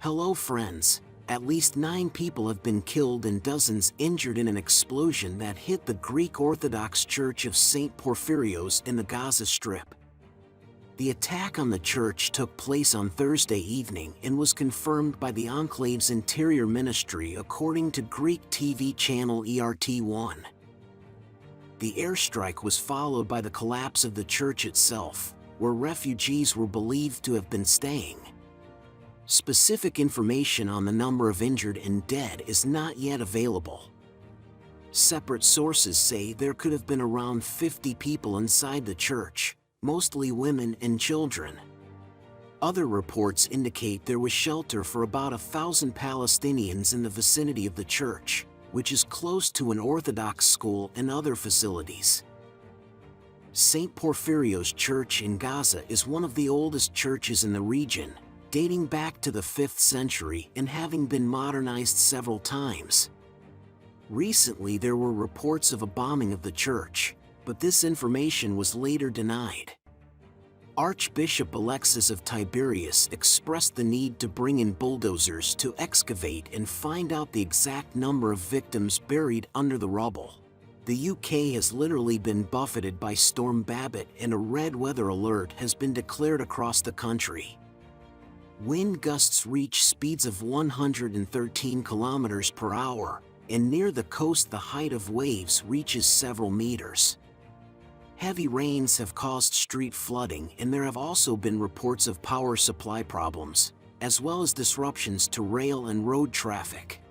Hello friends. At least 9 people have been killed and dozens injured in an explosion that hit the Greek Orthodox Church of St. Porphyrios in the Gaza Strip. The attack on the church took place on Thursday evening and was confirmed by the enclave's interior ministry according to Greek TV channel ERT1. The airstrike was followed by the collapse of the church itself, where refugees were believed to have been staying. Specific information on the number of injured and dead is not yet available. Separate sources say there could have been around 50 people inside the church, mostly women and children. Other reports indicate there was shelter for about 1,000 Palestinians in the vicinity of the church, which is close to an Orthodox school and other facilities. St. Porphyrios Church in Gaza is one of the oldest churches in the region, dating back to the 5th century and having been modernized several times. Recently there were reports of a bombing of the church, but this information was later denied. Archbishop Alexis of Tiberias expressed the need to bring in bulldozers to excavate and find out the exact number of victims buried under the rubble. The UK has literally been buffeted by Storm Babbitt and a red weather alert has been declared across the country. Wind gusts reach speeds of 113 kilometers per hour, and near the coast the height of waves reaches several meters. Heavy rains have caused street flooding and there have also been reports of power supply problems, as well as disruptions to rail and road traffic.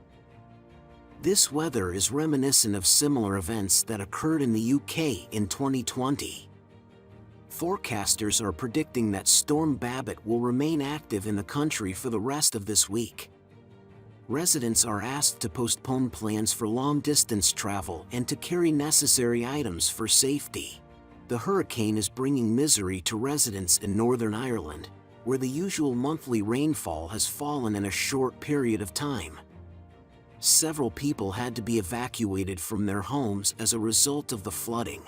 This weather is reminiscent of similar events that occurred in the UK in 2020. Forecasters are predicting that Storm Babbitt will remain active in the country for the rest of this week. Residents are asked to postpone plans for long-distance travel and to carry necessary items for safety. The hurricane is bringing misery to residents in Northern Ireland, where the usual monthly rainfall has fallen in a short period of time. Several people had to be evacuated from their homes as a result of the flooding.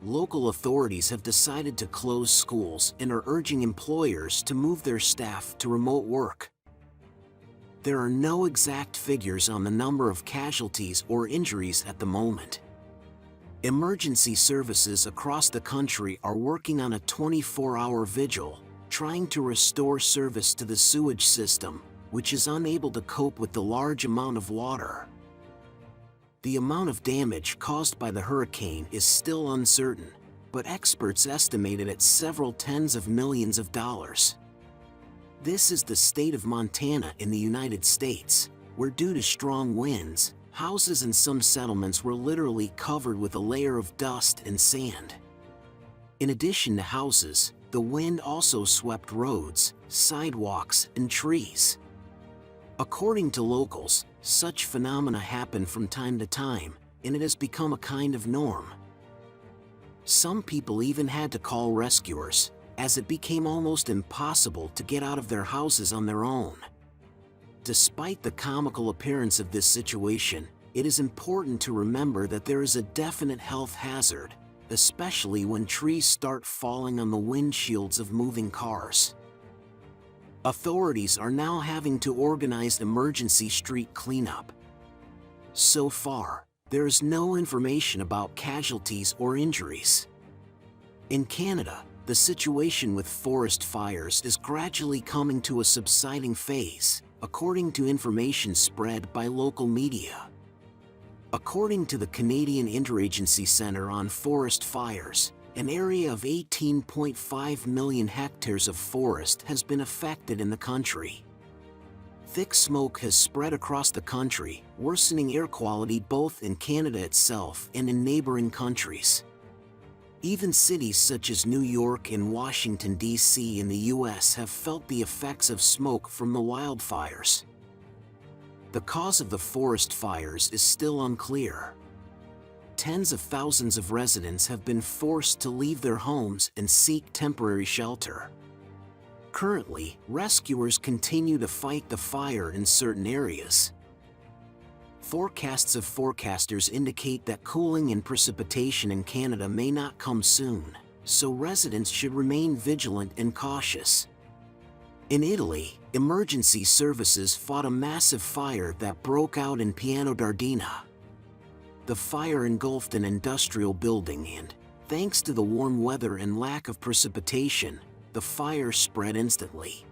Local authorities have decided to close schools and are urging employers to move their staff to remote work. There are no exact figures on the number of casualties or injuries at the moment. Emergency services across the country are working on a 24-hour vigil, trying to restore service to the sewage system, which is unable to cope with the large amount of water. The amount of damage caused by the hurricane is still uncertain, but experts estimate it at several tens of millions of dollars. This is the state of Montana in the United States, where due to strong winds, houses and some settlements were literally covered with a layer of dust and sand. In addition to houses, the wind also swept roads, sidewalks, and trees. According to locals, such phenomena happen from time to time, and it has become a kind of norm. Some people even had to call rescuers, as it became almost impossible to get out of their houses on their own. Despite the comical appearance of this situation, it is important to remember that there is a definite health hazard, especially when trees start falling on the windshields of moving cars. Authorities are now having to organize emergency street cleanup. So far, there is no information about casualties or injuries. In Canada, the situation with forest fires is gradually coming to a subsiding phase, according to information spread by local media. According to the Canadian Interagency Centre on Forest Fires, an area of 18.5 million hectares of forest has been affected in the country. Thick smoke has spread across the country, worsening air quality both in Canada itself and in neighboring countries. Even cities such as New York and Washington, D.C. in the U.S. have felt the effects of smoke from the wildfires. The cause of the forest fires is still unclear. Tens of thousands of residents have been forced to leave their homes and seek temporary shelter. Currently, rescuers continue to fight the fire in certain areas. Forecasts of forecasters indicate that cooling and precipitation in Canada may not come soon, so residents should remain vigilant and cautious. In Italy, emergency services fought a massive fire that broke out in Piano d'Ardena. The fire engulfed an industrial building and, thanks to the warm weather and lack of precipitation, the fire spread instantly.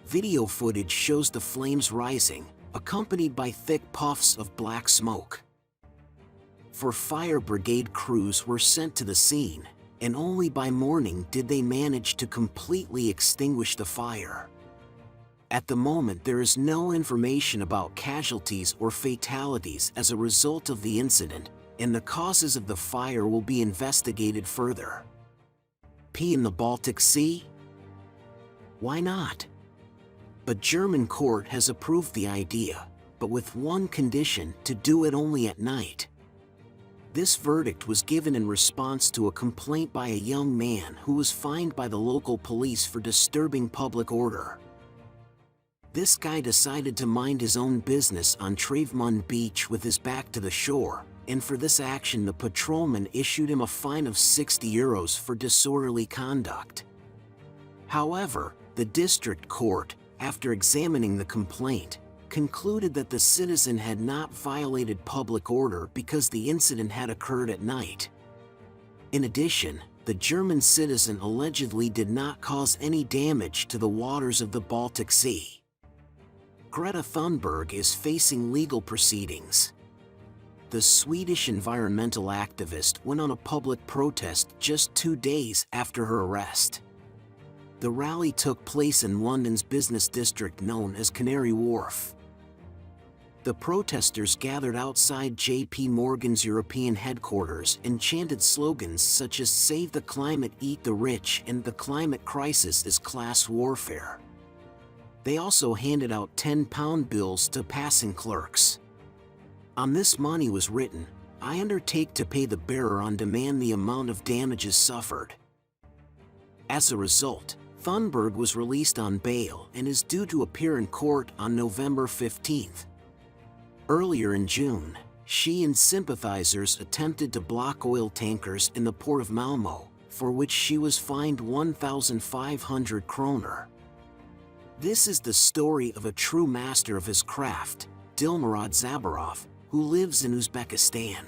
Video footage shows the flames rising, accompanied by thick puffs of black smoke. Fire brigade crews were sent to the scene, and only by morning did they manage to completely extinguish the fire. At the moment, there is no information about casualties or fatalities as a result of the incident, and the causes of the fire will be investigated further. P in the Baltic Sea? Why not? A German court has approved the idea, but with one condition: to do it only at night. This verdict was given in response to a complaint by a young man who was fined by the local police for disturbing public order. This guy decided to mind his own business on Travemund Beach with his back to the shore, and for this action the patrolman issued him a fine of €60 for disorderly conduct. However, the district court, after examining the complaint, concluded that the citizen had not violated public order because the incident had occurred at night. In addition, the German citizen allegedly did not cause any damage to the waters of the Baltic Sea. Greta Thunberg is facing legal proceedings. The Swedish environmental activist went on a public protest just 2 days after her arrest. The rally took place in London's business district known as Canary Wharf. The protesters gathered outside JP Morgan's European headquarters and chanted slogans such as "Save the climate, eat the rich," and "The climate crisis is class warfare." They also handed out £10 bills to passing clerks. On this money was written, "I undertake to pay the bearer on demand the amount of damages suffered." As a result, Thunberg was released on bail and is due to appear in court on November 15th. Earlier in June, she and sympathizers attempted to block oil tankers in the port of Malmö, for which she was fined 1,500 kroner. This is the story of a true master of his craft, Dilmurad Zabarov, who lives in Uzbekistan.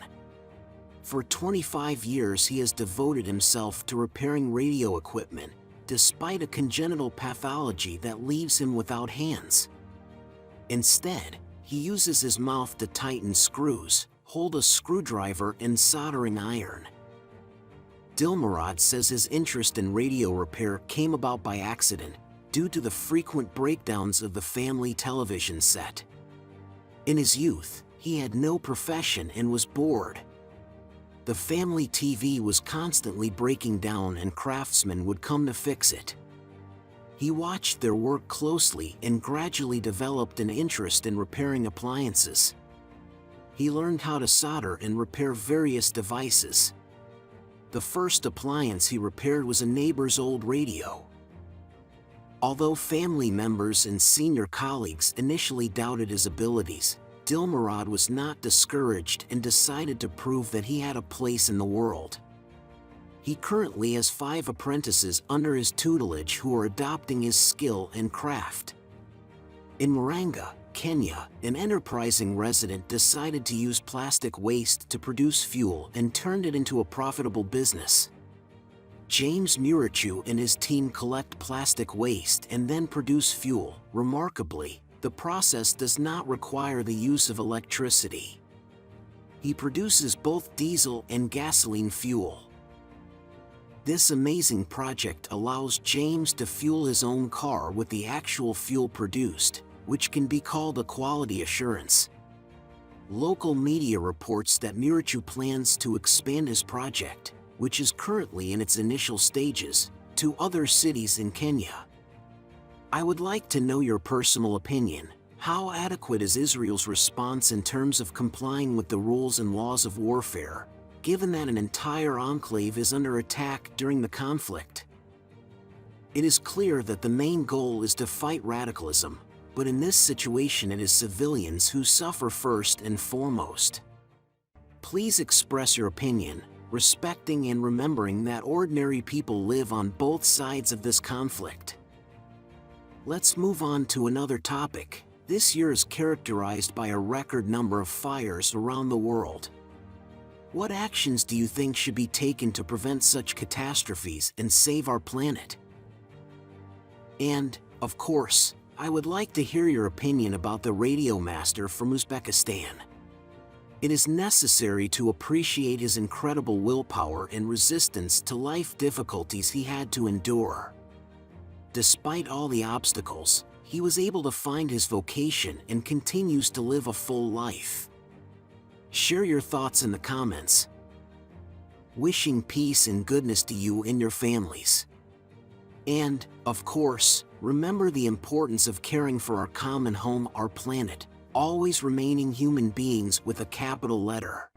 For 25 years he has devoted himself to repairing radio equipment, despite a congenital pathology that leaves him without hands. Instead, he uses his mouth to tighten screws, hold a screwdriver, and soldering iron. Dilmurad says his interest in radio repair came about by accident, due to the frequent breakdowns of the family television set. In his youth, he had no profession and was bored. The family TV was constantly breaking down and craftsmen would come to fix it. He watched their work closely and gradually developed an interest in repairing appliances. He learned how to solder and repair various devices. The first appliance he repaired was a neighbor's old radio. Although family members and senior colleagues initially doubted his abilities, Dilmurad was not discouraged and decided to prove that he had a place in the world. He currently has 5 apprentices under his tutelage who are adopting his skill and craft. In Murang'a, Kenya, an enterprising resident decided to use plastic waste to produce fuel and turned it into a profitable business. James Murichu and his team collect plastic waste and then produce fuel. Remarkably, the process does not require the use of electricity. He produces both diesel and gasoline fuel. This amazing project allows James to fuel his own car with the actual fuel produced, which can be called a quality assurance. Local media reports that Murichu plans to expand his project, which is currently in its initial stages, to other cities in Kenya. I would like to know your personal opinion. How adequate is Israel's response in terms of complying with the rules and laws of warfare, given that an entire enclave is under attack during the conflict? It is clear that the main goal is to fight radicalism, but in this situation it is civilians who suffer first and foremost. Please express your opinion, respecting and remembering that ordinary people live on both sides of this conflict. Let's move on to another topic. This year is characterized by a record number of fires around the world. What actions do you think should be taken to prevent such catastrophes and save our planet? And, of course, I would like to hear your opinion about the radio master from Uzbekistan. It is necessary to appreciate his incredible willpower and resistance to life difficulties he had to endure. Despite all the obstacles, he was able to find his vocation and continues to live a full life. Share your thoughts in the comments. Wishing peace and goodness to you and your families. And, of course, remember the importance of caring for our common home, our planet, always remaining human beings with a capital letter.